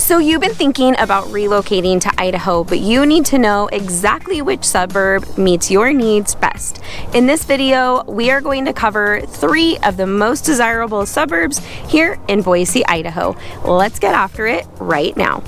So you've been thinking about relocating to Idaho, but you need to know exactly which suburb meets your needs best. In this video, we are going to cover 3 of the most desirable suburbs here in Boise, Idaho. Let's get after it right now.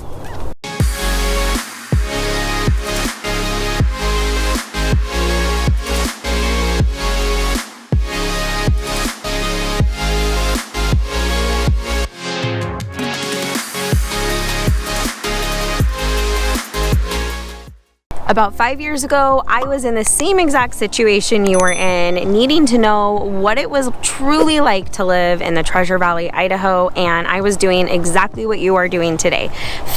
About 5 years ago, I was in the same exact situation you were in, needing to know what it was truly like to live in the Treasure Valley, Idaho, and I was doing exactly what you are doing today.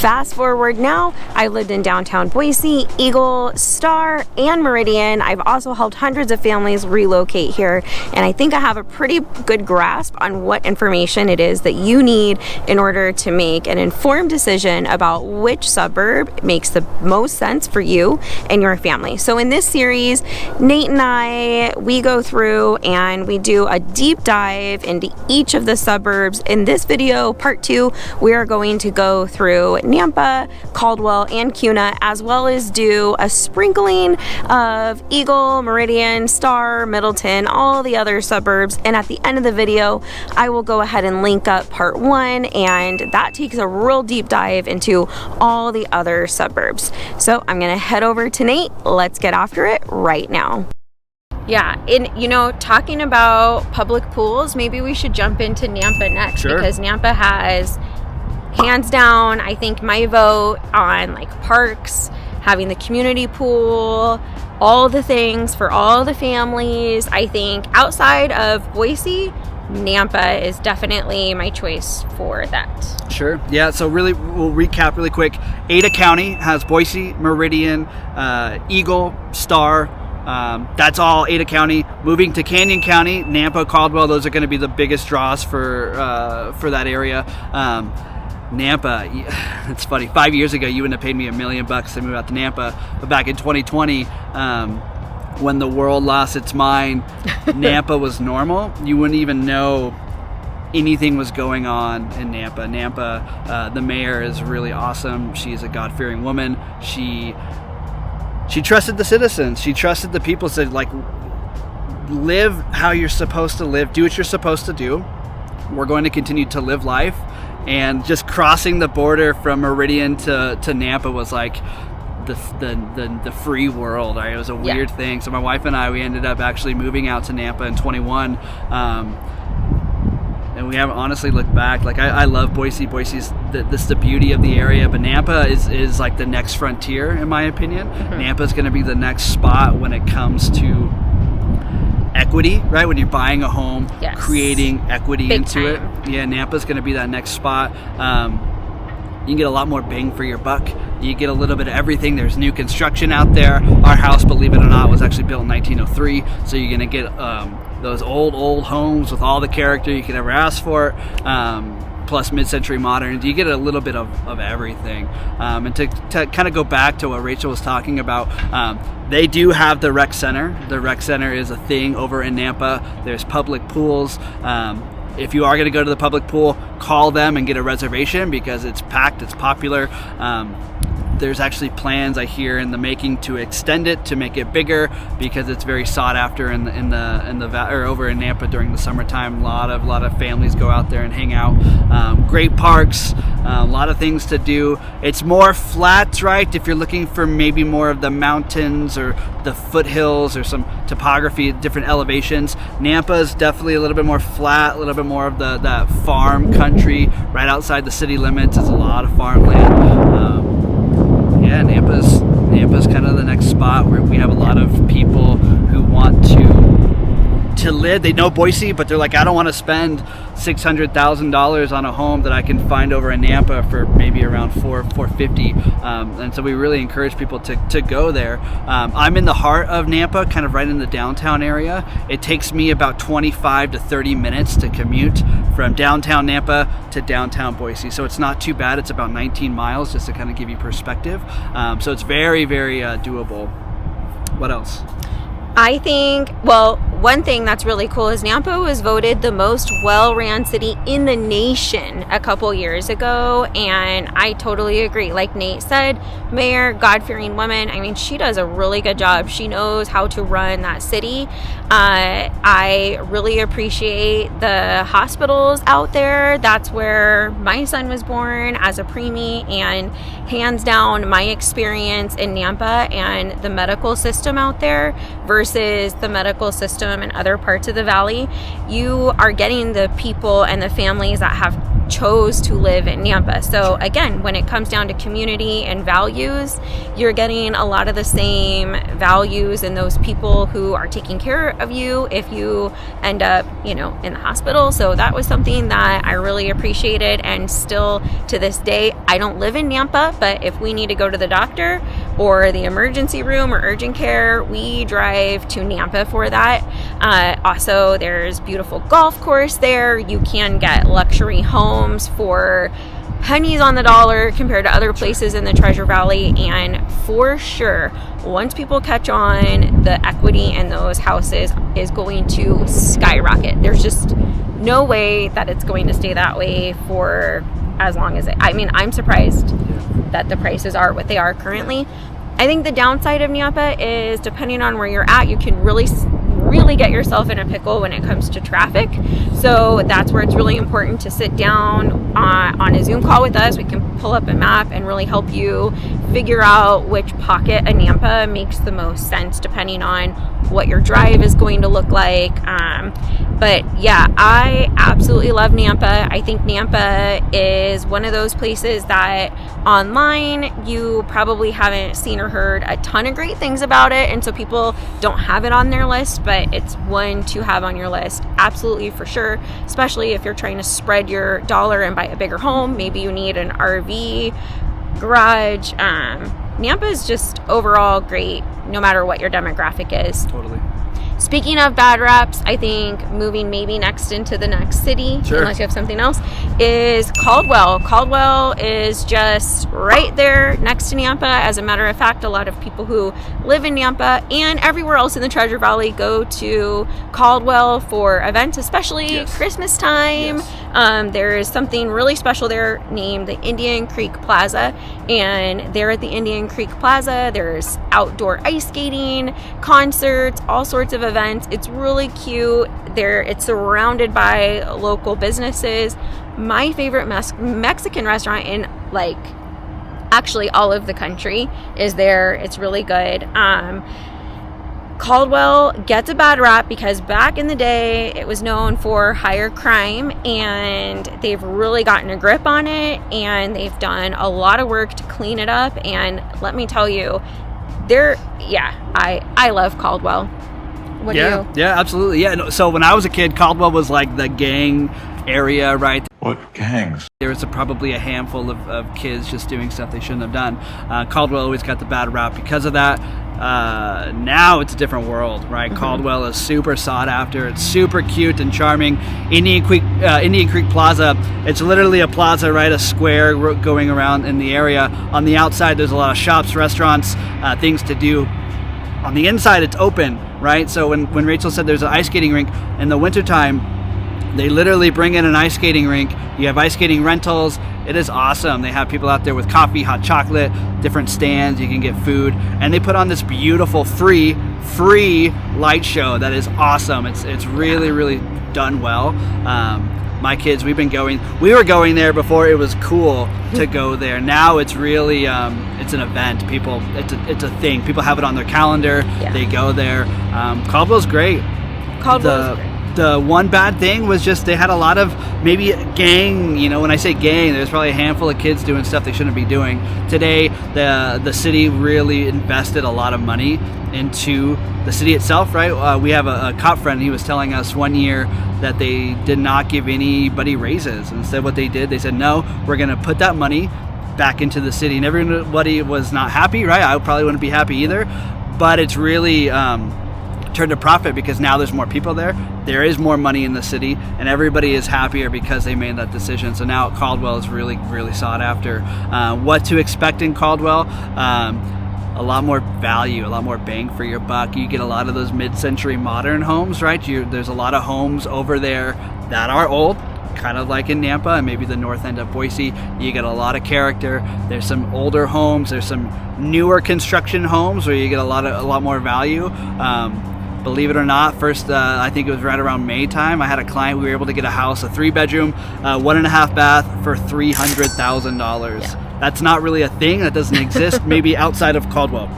Fast forward now, I lived in downtown Boise, Eagle, Star, and Meridian. I've also helped hundreds of families relocate here, and I think I have a pretty good grasp on what information it is that you need in order to make an informed decision about which suburb makes the most sense for you and your family. So in this series, Nate and we go through and we do a deep dive into each of the suburbs. In this video, part 2, we are going to go through Nampa, Caldwell, and Kuna, as well as do a sprinkling of Eagle, Meridian, Star, Middleton, all the other suburbs. And at the end of the video, I will go ahead and link up part 1, and that takes a real deep dive into all the other suburbs. So I'm gonna head over to Nate. Let's get after it right now. Yeah, and talking about public pools, maybe we should jump into Nampa next. Sure. Because Nampa has, hands down, I think my vote on like parks, having the community pool, all the things for all the families. I think outside of Boise, Nampa is definitely my choice for that. Sure. Yeah, so we'll recap really quick. Ada County has Boise, Meridian, Eagle, Star. That's all Ada County. Moving to Canyon County, Nampa, Caldwell, those are going to be the biggest draws for that area. Nampa, it's funny. 5 years ago, you wouldn't have paid me $1 million to move out to Nampa. But back in 2020, when the world lost its mind, Nampa was normal. You wouldn't even know anything was going on in Nampa. Nampa, the mayor is really awesome. She's a God-fearing woman. She trusted the citizens. She trusted the people. Said, like, live how you're supposed to live. Do what you're supposed to do. We're going to continue to live life. And just crossing the border from Meridian to Nampa was like the free world. Right? It was a weird thing. So my wife and I, we ended up actually moving out to Nampa in 21. And we haven't honestly looked back. Like, I love Boise. Boise's the beauty of the area, but Nampa is like the next frontier, in my opinion. Mm-hmm. Nampa is going to be the next spot when it comes to equity, right? When you're buying a home, creating equity Big into time. It. Yeah, Nampa is going to be that next spot. You can get a lot more bang for your buck. You get a little bit of everything. There's new construction out there. Our house, believe it or not, was actually built in 1903. So you're going to get those old homes with all the character you could ever ask for, plus mid-century modern. You get a little bit of everything. And to kind of go back to what Rachel was talking about, they do have the rec center. The rec center is a thing over in Nampa. There's public pools. If you are going to go to the public pool, call them and get a reservation because it's packed, it's popular. There's actually plans, I hear, in the making to extend it, to make it bigger, because it's very sought after over in Nampa during the summertime. A lot of families go out there and hang out. Great parks, a lot of things to do. It's more flat, right? If you're looking for maybe more of the mountains or the foothills or some topography, different elevations, Nampa is definitely a little bit more flat, a little bit more of that farm country. Right outside the city limits is a lot of farmland. Yeah, Nampa's kind of the next spot where we have a lot of people who want to live. They know Boise, but they're like, I don't want to spend $600,000 on a home that I can find over in Nampa for maybe around $450. And so we really encourage people to go there. I'm in the heart of Nampa, kind of right in the downtown area. It takes me about 25 to 30 minutes to commute from downtown Nampa to downtown Boise. So it's not too bad. It's about 19 miles, just to kind of give you perspective. So it's very, very doable. What else? I think, well, one thing that's really cool is Nampa was voted the most well-ran city in the nation a couple years ago, and I totally agree. Like Nate said, Mayor, God-fearing woman, I mean, she does a really good job. She knows how to run that city. I really appreciate the hospitals out there. That's where my son was born as a preemie, and hands down, my experience in Nampa and the medical system out there versus the medical system in other parts of the valley, you are getting the people and the families that have chose to live in Nampa. So again, when it comes down to community and values, you're getting a lot of the same values in those people who are taking care of you if you end up, in the hospital. So that was something that I really appreciated, and still to this day, I don't live in Nampa, but if we need to go to the doctor or the emergency room or urgent care, we drive to Nampa for that. Also, there's beautiful golf course there. You can get luxury homes for pennies on the dollar compared to other places in the Treasure Valley, and for sure, once people catch on, the equity in those houses is going to skyrocket. There's just no way that it's going to stay that way for as long as I'm surprised that the prices are what they are currently. I think the downside of Nampa is, depending on where you're at, you can really get yourself in a pickle when it comes to traffic. So that's where it's really important to sit down on a Zoom call with us. We can pull up a map and really help you figure out which pocket of Nampa makes the most sense depending on what your drive is going to look like. But yeah, I absolutely love Nampa. I think Nampa is one of those places that online you probably haven't seen or heard a ton of great things about it, and so people don't have it on their list, but it's one to have on your list, absolutely, for sure, especially if you're trying to spread your dollar and buy a bigger home. Maybe you need an RV, garage. Nampa is just overall great no matter what your demographic is. Totally. Speaking of bad raps, I think moving maybe next into the next city, sure, unless you have something else, is Caldwell. Caldwell is just right there next to Nampa. As a matter of fact, a lot of people who live in Nampa and everywhere else in the Treasure Valley go to Caldwell for events, especially Christmas time. There is something really special there named the Indian Creek Plaza, and there at the Indian Creek Plaza, there's outdoor ice skating, concerts, all sorts of events. It's really cute. It's surrounded by local businesses. My favorite Mexican restaurant in actually all of the country is there. It's really good. Caldwell gets a bad rap because back in the day it was known for higher crime, and they've really gotten a grip on it, and they've done a lot of work to clean it up. And let me tell you, I love Caldwell. What do you? Yeah, absolutely. Yeah. No, so when I was a kid, Caldwell was like the gang area, right? What gangs? There was probably a handful of kids just doing stuff they shouldn't have done. Caldwell always got the bad rap because of that. Now it's a different world, right? Mm-hmm. Caldwell is super sought after. It's super cute and charming. Indian Creek Plaza, it's literally a plaza, right? A square going around in the area. On the outside, there's a lot of shops, restaurants, things to do. On the inside, it's open, right? So when Rachel said there's an ice skating rink, in the wintertime, they literally bring in an ice skating rink. You have ice skating rentals. It is awesome. They have people out there with coffee, hot chocolate, different stands. You can get food. And they put on this beautiful free light show that is awesome. It's really, really done well. My kids, we were going there before it was cool to go there. Now it's really, it's an event. It's a thing. People have it on their calendar. Yeah. They go there. Caldwell's great. Caldwell's great. The one bad thing was just they had a lot of maybe gang, when I say gang, there's probably a handful of kids doing stuff they shouldn't be doing. Today, the city really invested a lot of money into the city itself, right? We have a cop friend, he was telling us one year that they did not give anybody raises. Instead, what they did, they said, no, we're going to put that money back into the city. And everybody was not happy, right? I probably wouldn't be happy either. But it's really turned a profit because now there's more people there. There is more money in the city, and everybody is happier because they made that decision. So now Caldwell is really, really sought after. What to expect in Caldwell? a lot more value, a lot more bang for your buck. You get a lot of those mid-century modern homes, right? There's a lot of homes over there that are old, kind of like in Nampa and maybe the north end of Boise. You get a lot of character. There's some older homes. There's some newer construction homes where you get a lot more value. Believe it or not, first, I think it was right around May time, I had a client, we were able to get a house, a 3-bedroom, 1.5 bath for $300,000. Yeah. That's not really a thing, that doesn't exist, maybe outside of Caldwell.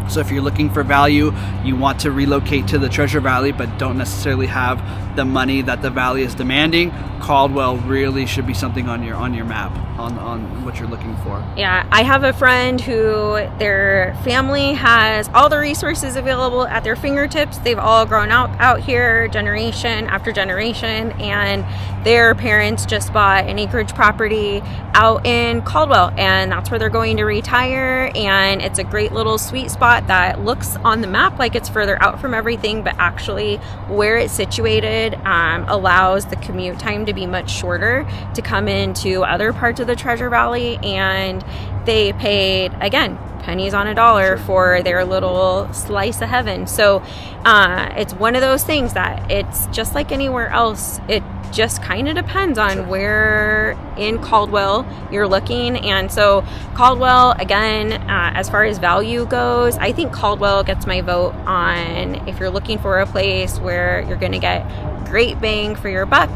So if you're looking for value, you want to relocate to the Treasure Valley, but don't necessarily have the money that the valley is demanding, Caldwell really should be something on your map, on what you're looking for. Yeah, I have a friend who their family has all the resources available at their fingertips. They've all grown up out here generation after generation, and their parents just bought an acreage property out in Caldwell, and that's where they're going to retire. And it's a great little sweet spot that looks on the map like it's further out from everything, but actually where it's situated allows the commute time to be much shorter to come into other parts of the Treasure Valley. And they paid, again, pennies on a dollar for their little slice of heaven. So it's one of those things that it's just like anywhere else. It just kind of depends on where in Caldwell you're looking. And so Caldwell, again, as far as value goes, I think Caldwell gets my vote on if you're looking for a place where you're going to get great bang for your buck,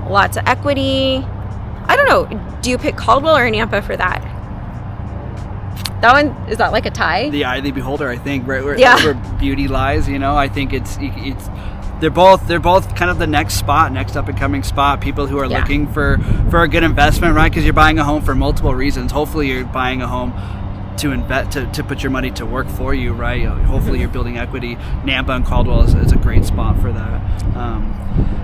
lots of equity. I don't know. Do you pick Caldwell or Nampa for that? That one, is that like a tie? The eye of the beholder, I think, right where beauty lies. I think it's they're both kind of the next up and coming spot. People who are looking for a good investment, right? Because you're buying a home for multiple reasons. Hopefully, you're buying a home to invest, to put your money to work for you, right? Hopefully, you're building equity. Nampa and Caldwell is a great spot for that.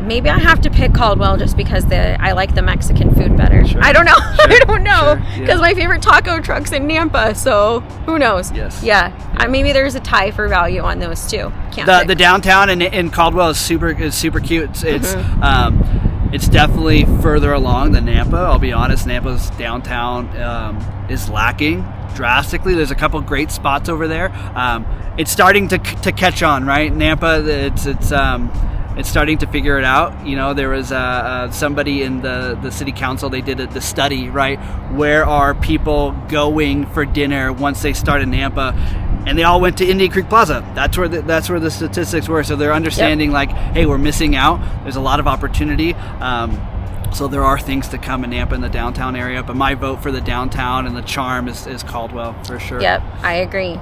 Maybe I have to pick Caldwell just because I like the Mexican food better. Sure. I don't know. Sure. I don't know because Yeah. my favorite taco truck's in Nampa. So who knows? Yes. Yeah. Maybe there's a tie for value on those too. The downtown in Caldwell is super cute. It's definitely further along than Nampa. I'll be honest, Nampa's downtown is lacking drastically. There's a couple great spots over there. It's starting to catch on, right? Nampa, it's starting to figure it out. There was somebody in the city council. They did the study, right? Where are people going for dinner once they start in Nampa? And they all went to Indian Creek Plaza. That's where the statistics were. So they're understanding hey, we're missing out. There's a lot of opportunity. So there are things to come in Nampa in the downtown area. But my vote for the downtown and the charm is Caldwell for sure. Yep, I agree.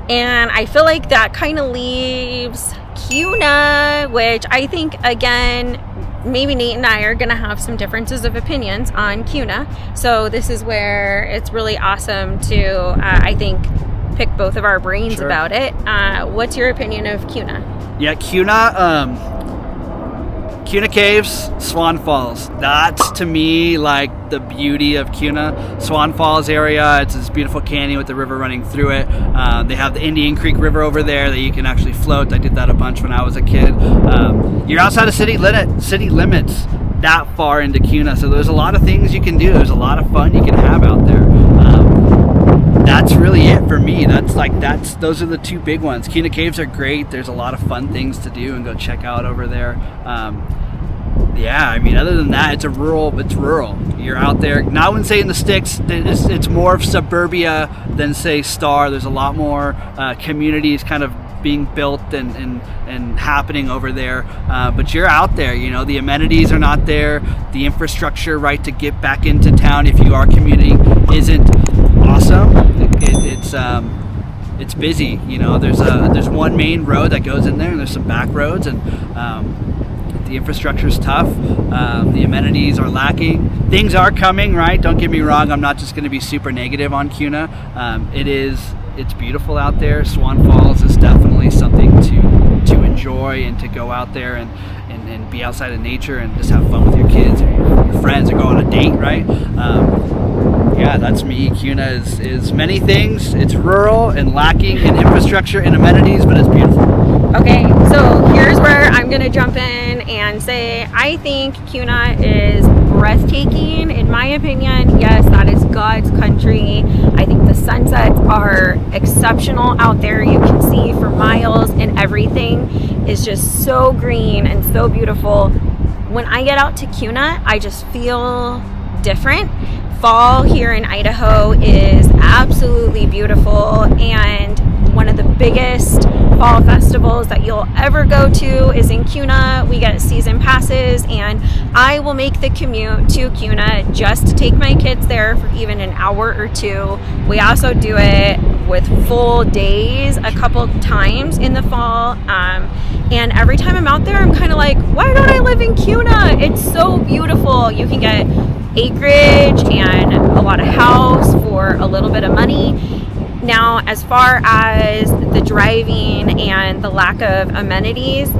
And I feel like that kind of leaves Kuna, which I think, again, maybe Nate and I are going to have some differences of opinions on Kuna. So this is where it's really awesome to, I think, pick both of our brains about it. What's your opinion of Kuna? Yeah, Kuna Caves, Swan Falls. That's to me like the beauty of Kuna. Swan Falls area, it's this beautiful canyon with the river running through it. They have the Indian Creek River over there that you can actually float. I did that a bunch when I was a kid. You're outside of city limits that far into Kuna, so there's a lot of things you can do. There's a lot of fun you can have out there. That's really it for me. Those are the two big ones. Kuna Caves are great. There's a lot of fun things to do and go check out over there. Other than that, it's rural. You're out there. Now I wouldn't say in the sticks, it's more of suburbia than say Star. There's a lot more communities kind of being built and happening over there. But you're out there, the amenities are not there. The infrastructure, right, to get back into town if you are commuting isn't awesome. It's busy. There's one main road that goes in there, and there's some back roads, and the infrastructure is tough. The amenities are lacking. Things are coming, right? Don't get me wrong. I'm not just going to be super negative on Kuna. It's beautiful out there. Swan Falls is definitely something to enjoy and to go out there and be outside in nature and just have fun with your kids or your friends or go on a date, right? That's me. Kuna is many things. It's rural and lacking in infrastructure and amenities, but it's beautiful. Okay, so here's where I'm going to jump in and say I think Kuna is breathtaking, in my opinion. Yes, that is God's country. I think the sunsets are exceptional out there. You can see for miles, and everything is just so green and so beautiful. When I get out to Kuna, I just feel different. Fall here in Idaho is absolutely beautiful, and one of the biggest fall festivals that you'll ever go to is in Kuna. We get season passes, and I will make the commute to Kuna just to take my kids there for even an hour or two. We also do it with full days a couple times in the fall, and every time I'm out there, I'm kind of like, why don't I live in Kuna? It's so beautiful. You can get acreage and a lot of house for a little bit of money. Now, as far as the driving and the lack of amenities,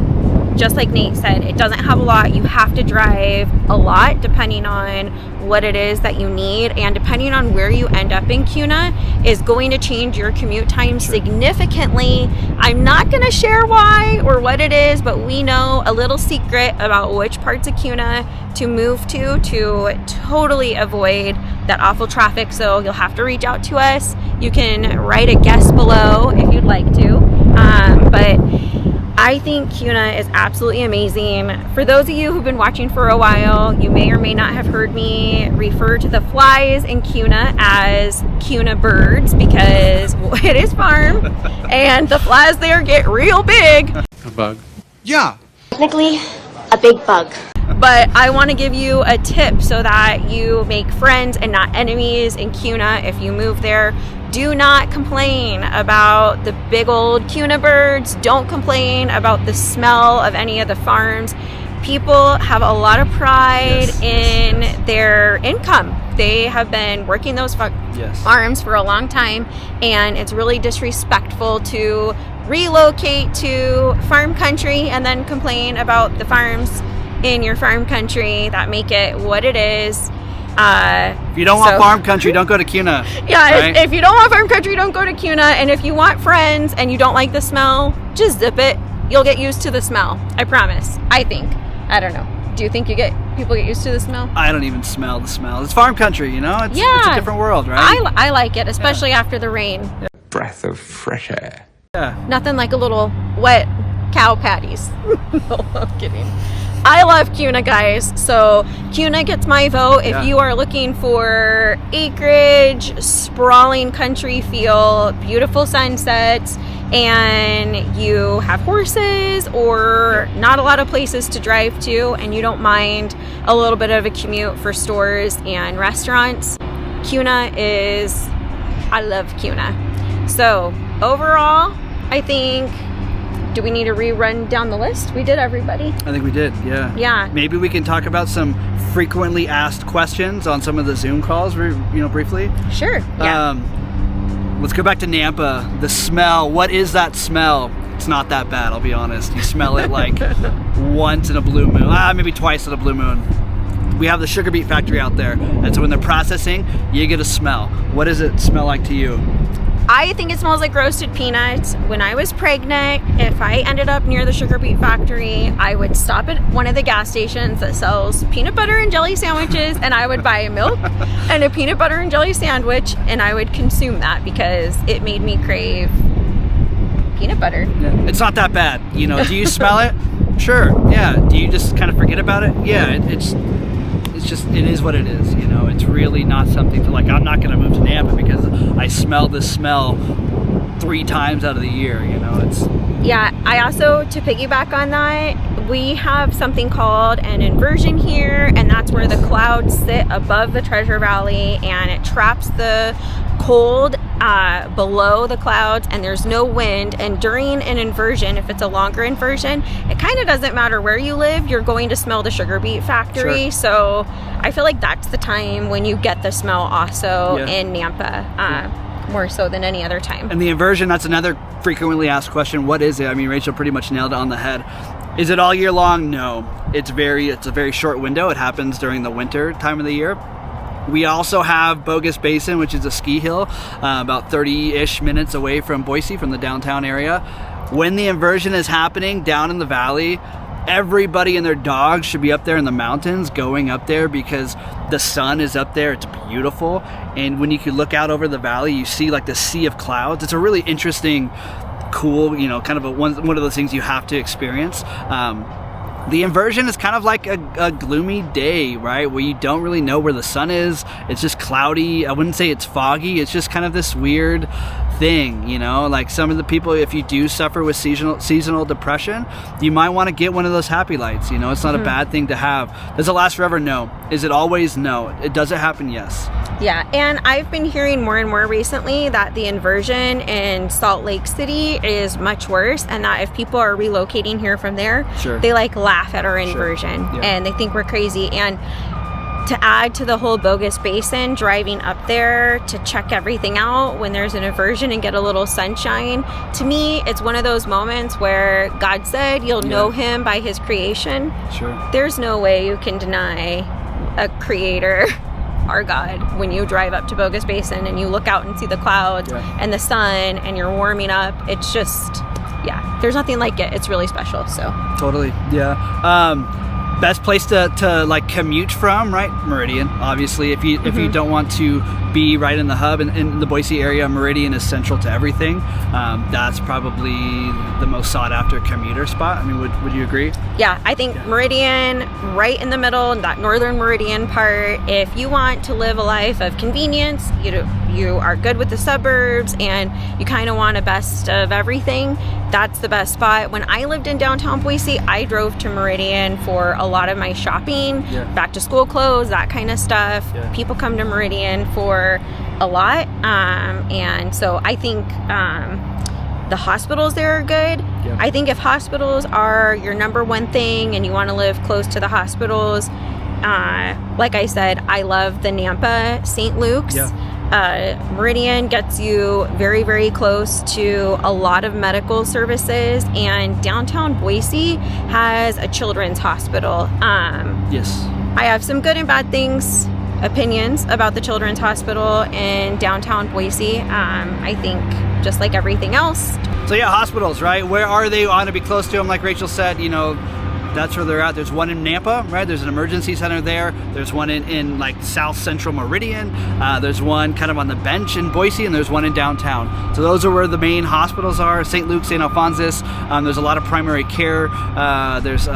just like Nate said, it doesn't have a lot. You have to drive a lot depending on what it is that you need, and depending on where you end up in Kuna is going to change your commute time significantly. I'm not going to share why or what it is, but we know a little secret about which parts of Kuna to move to totally avoid that awful traffic. So you'll have to reach out to us. You can write a guess below if you'd like to, but I think Kuna is absolutely amazing. For those of you who've been watching for a while, you may or may not have heard me refer to the flies in Kuna as Kuna birds, because it is farm and the flies there get real big. A bug? Yeah. Technically, a big bug. But I want to give you a tip so that you make friends and not enemies in Kuna if you move there. Do not complain about the big old Kuna birds. Don't complain about the smell of any of the farms. People have a lot of pride in their income. They have been working those farms for a long time, and it's really disrespectful to relocate to farm country and then complain about the farms in your farm country that make it what it is. If you don't want farm country, don't go to Kuna. Yeah, right? if you don't want farm country, don't go to Kuna. And if you want friends and you don't like the smell, just zip it. You'll get used to the smell. I promise. I think. I don't know. Do you think people get used to the smell? I don't even smell the smell. It's farm country, you know? It's a different world, right? I like it, especially after the rain. Yeah. Breath of fresh air. Yeah. Nothing like a little wet cow patties. No, I'm kidding. I love Kuna, guys. So Kuna gets my vote. If you are looking for acreage, sprawling country feel, beautiful sunsets, and you have horses or not a lot of places to drive to, and you don't mind a little bit of a commute for stores and restaurants, Kuna is, I love Kuna. So overall, I think, do we need to rerun down the list? We did everybody. I think we did, yeah. Yeah. Maybe we can talk about some frequently asked questions on some of the Zoom calls, briefly. Sure, yeah. Let's go back to Nampa. The smell, what is that smell? It's not that bad, I'll be honest. You smell it like once in a blue moon. Maybe twice in a blue moon. We have the sugar beet factory out there, and so when they're processing, you get a smell. What does it smell like to you? I think it smells like roasted peanuts. When I was pregnant, if I ended up near the sugar beet factory, I would stop at one of the gas stations that sells peanut butter and jelly sandwiches, and I would buy a milk and a peanut butter and jelly sandwich, and I would consume that because it made me crave peanut butter. Yeah. It's not that bad. You know, do you smell it? Sure. Yeah. Do you just kind of forget about it? Yeah. It's just, it is what it is, you know. It's really not something to like, I'm not going to move to Nampa because I smell this smell 3 times out of the year, you know. It's I also, to piggyback on that, we have something called an inversion here, and that's where the clouds sit above the Treasure Valley, and it traps the cold below the clouds, and there's no wind. And during an inversion, if it's a longer inversion, it kind of doesn't matter where you live, you're going to smell the sugar beet factory. Sure. So I feel like that's the time when you get the smell also in Nampa. More so than any other time. And the inversion, that's another frequently asked question. What is it? I mean, Rachel pretty much nailed it on the head. Is it all year long? No. It's a very short window. It happens during the winter time of the year. We also have Bogus Basin, which is a ski hill about 30-ish minutes away from Boise, from the downtown area. When the inversion is happening down in the valley, everybody and their dogs should be up there in the mountains, going up there because the sun is up there. It's beautiful. And when you can look out over the valley, you see like the sea of clouds. It's a really interesting, cool, you know, kind of one of those things you have to experience. The inversion is kind of like a gloomy day, right? Where you don't really know where the sun is. It's just cloudy. I wouldn't say it's foggy. It's just kind of this weird thing, you know? Like some of the people, if you do suffer with seasonal depression, you might want to get one of those happy lights. You know, it's not a bad thing to have. Does it last forever? No. Is it always? No. Does it happen? Yes. Yeah, and I've been hearing more and more recently that the inversion in Salt Lake City is much worse, and that if people are relocating here from there, they like laugh at our inversion and they think we're crazy. And to add to the whole Bogus Basin, driving up there to check everything out when there's an inversion and get a little sunshine, to me, it's one of those moments where God said you'll know him by his creation. There's no way you can deny a creator, our God, when you drive up to Bogus Basin and you look out and see the clouds and the sun and you're warming up. It's just, there's nothing like it. It's really special. So totally. Best place to like commute from, right? Meridian, obviously. If you don't want to be right in the hub in the Boise area, Meridian is central to everything. That's probably the most sought after commuter spot. I mean, would you agree? Yeah, I think Meridian, right in the middle, that northern Meridian part. If you want to live a life of convenience, you are good with the suburbs and you kind of want a best of everything, that's the best spot. When I lived in downtown Boise, I drove to Meridian for a lot of my shopping, back to school clothes, that kind of stuff. People come to Meridian for a lot, and so I think the hospitals there are good. I think if hospitals are your number one thing and you want to live close to the hospitals, like I said, I love the Nampa St. Luke's. Meridian gets you very, very close to a lot of medical services, and downtown Boise has a children's hospital. I have some good and bad opinions about the children's hospital in downtown Boise. I think just like everything else. So hospitals, right? Where are they? I want to be close to them, like Rachel said, you know, that's where they're at. There's one in Nampa, right? There's an emergency center there. There's one in like south central Meridian. There's one kind of on the bench in Boise, and there's one in downtown. So those are where the main hospitals are. St. Luke, St. Alphonsus. There's a lot of primary care. There's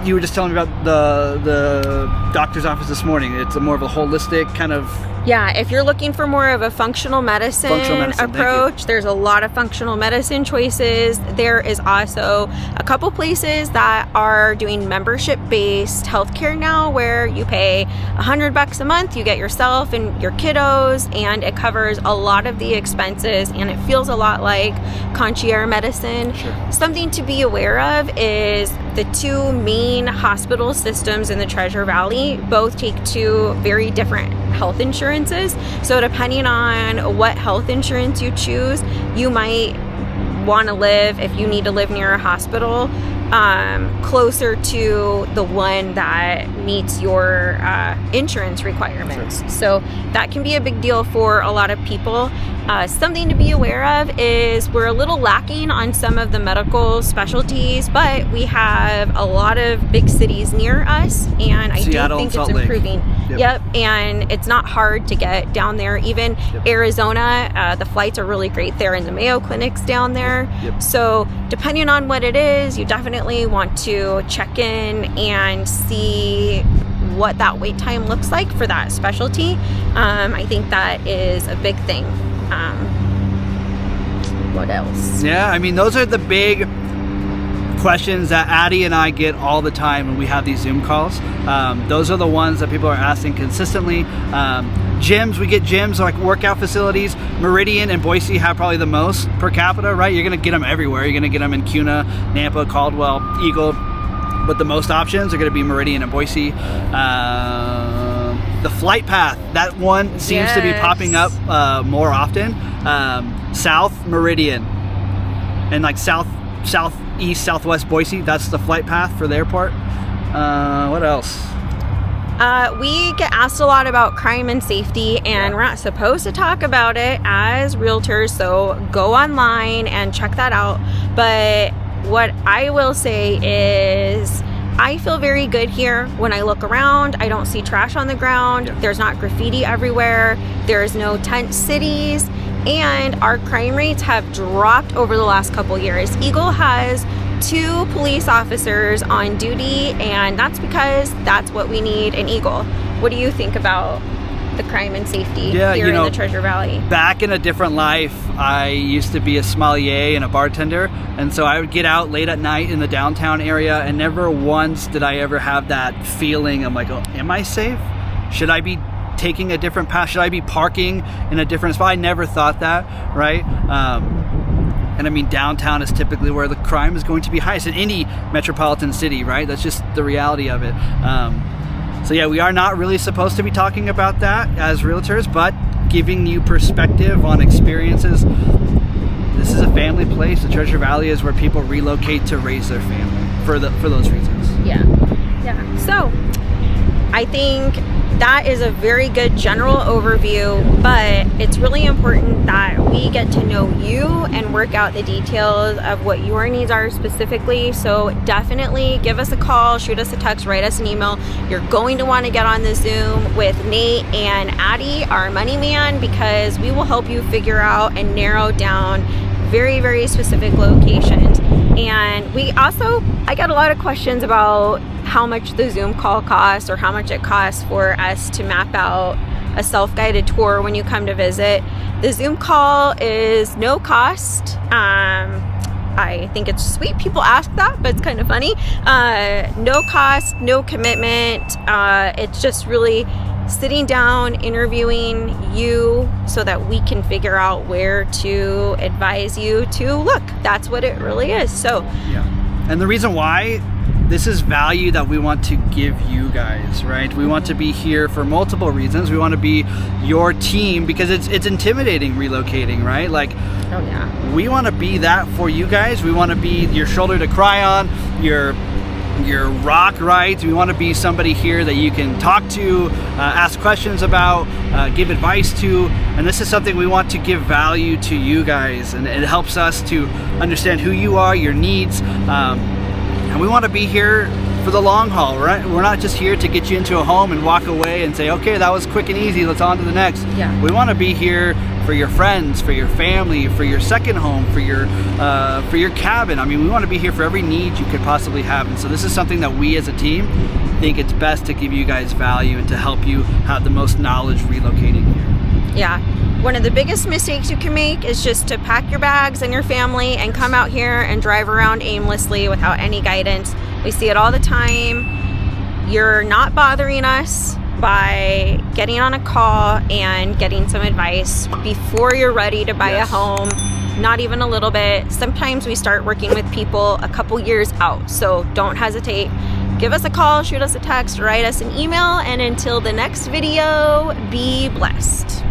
you were just telling me about the doctor's office this morning. It's more of a holistic kind of. Yeah, if you're looking for more of a functional medicine approach, there's a lot of functional medicine choices. There is also a couple places that are doing membership-based healthcare now, where you pay $100 a month, you get yourself and your kiddos, and it covers a lot of the expenses, and it feels a lot like concierge medicine. Something to be aware of is the two main hospital systems in the Treasure Valley both take two very different health insurances. So depending on what health insurance you choose, you might want to live, if you need to live near a hospital, closer to the one that meets your insurance requirements. So that can be a big deal for a lot of people. Something to be aware of is we're a little lacking on some of the medical specialties, but we have a lot of big cities near us, and I do think it's improving. And it's not hard to get down there. Even Arizona, the flights are really great there, and the Mayo Clinic's down there. So depending on what it is, you definitely want to check in and see what that wait time looks like for that specialty. I think that is a big thing. What else? I mean, those are the big questions that Addie and I get all the time when we have these Zoom calls. Those are the ones that people are asking consistently. Gyms, we get gyms like workout facilities. Meridian and Boise have probably the most per capita, right? You're going to get them everywhere. You're going to get them in Kuna, Nampa, Caldwell, Eagle, but the most options are going to be Meridian and Boise. The flight path, that one seems to be popping up more often. South Meridian and like southeast, southwest Boise, that's the flight path for the airport. What else? We get asked a lot about crime and safety, and we're not supposed to talk about it as realtors, so go online and check that out. But what I will say is I feel very good here. When I look around, I don't see trash on the ground. Yeah. There's not graffiti everywhere. There's no tent cities. And our crime rates have dropped over the last couple years. Eagle has 2 police officers on duty, and that's because that's what we need in Eagle. What do you think about the crime and safety here in the Treasure Valley? Back in a different life, I used to be a sommelier and a bartender, and so I would get out late at night in the downtown area, and never once did I ever have that feeling. I'm like, oh, am I safe? Should I be taking a different path? Should I be parking in a different spot? I never thought that, right? And I mean, downtown is typically where the crime is going to be highest in any metropolitan city, right? That's just the reality of it. So yeah, we are not really supposed to be talking about that as realtors, but giving you perspective on experiences. This is a family place. The Treasure Valley is where people relocate to raise their family for those reasons. Yeah. So I think that is a very good general overview, but it's really important that we get to know you and work out the details of what your needs are specifically. So definitely give us a call, shoot us a text, write us an email. You're going to want to get on the Zoom with Nate and Addie, our money man, because we will help you figure out and narrow down very, very specific locations. And I got a lot of questions about how much the Zoom call costs or how much it costs for us to map out a self-guided tour when you come to visit. The Zoom call is no cost. I think it's sweet people ask that, but it's kind of funny. No cost, no commitment. It's just really sitting down, interviewing you so that we can figure out where to advise you to look. That's what it really is. So yeah. And the reason why, this is value that we want to give you guys, right? We want to be here for multiple reasons. We want to be your team because it's intimidating relocating, right? Like, oh yeah, we want to be that for you guys. We want to be your shoulder to cry on, your rock, right? We want to be somebody here that you can talk to, ask questions about, give advice to, and this is something we want to give value to you guys, and it helps us to understand who you are, your needs, and we want to be here for the long haul, right? We're not just here to get you into a home and walk away and say, okay, that was quick and easy, let's on to the next. Yeah. We want to be here for your friends, for your family, for your second home, for your cabin. I mean, we want to be here for every need you could possibly have. And so this is something that we as a team think it's best to give you guys value and to help you have the most knowledge relocating here. Yeah. One of the biggest mistakes you can make is just to pack your bags and your family and come out here and drive around aimlessly without any guidance. We see it all the time. You're not bothering us by getting on a call and getting some advice before you're ready to buy a home. Not even a little bit. Sometimes we start working with people a couple years out, so don't hesitate. Give us a call, shoot us a text, write us an email, and until the next video, be blessed.